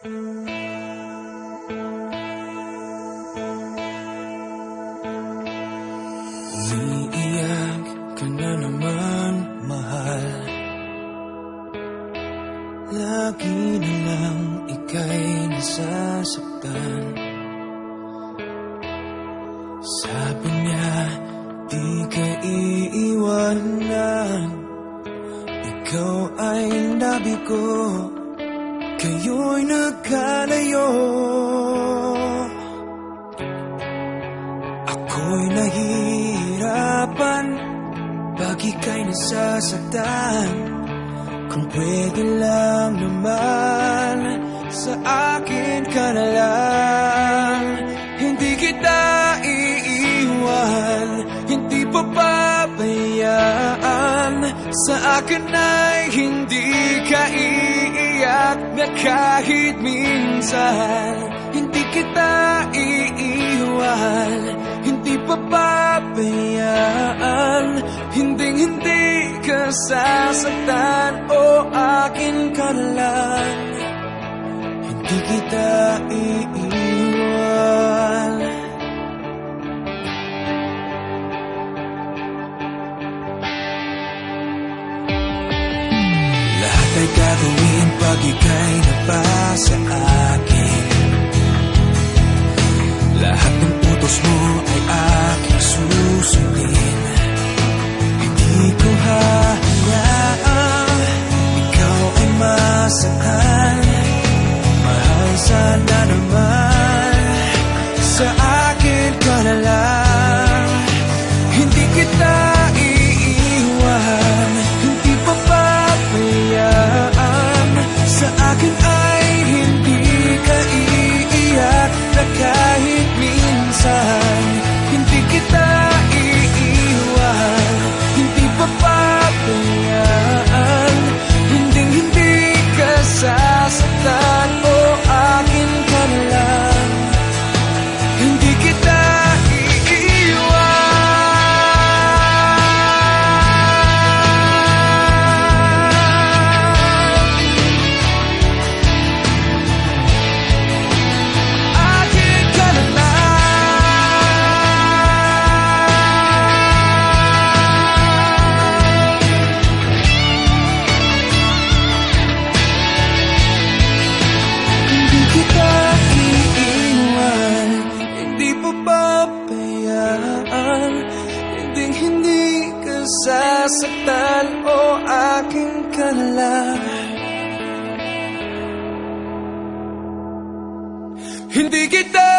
Umiiyak ka na naman, mahal. Lagi na lang ika'y nasasaktan. Sabi niya, di ka iiwanan. Ikaw ay nabi ko, kayo'y nagkalayo. Ako'y nahihirapan pag ika'y nasasaktan. Kung pwede lang naman, sa akin ka na lang. Hindi kita iiwan, hindi papabayaan. Sa akin ay hindi ka iiyak na kahit minsan. Hindi kita iiwan, hindi papabayaan. Hinding-hindi ka sasaktan, o akin ka na lang. Hindi kita iiwan. Lahat ay gagawin pag ika'y nabasa akin. Lahat ng utos mo ay aking susundin. Hindi ko hayaan ikaw ay masaktan. Mahal, sana naman sa akin ka na lang. Hindi kita iiwan, hindi papabayaan. Sa akin ay hindi ka iiyak na kahit minsan. Hindi kita iiwan, hindi papabayaan. Hinding-hindi ka sasaktan, o akin ka na lang. Hindi kita hindi ka sasaktan, o akin ka na lang. Hindi kita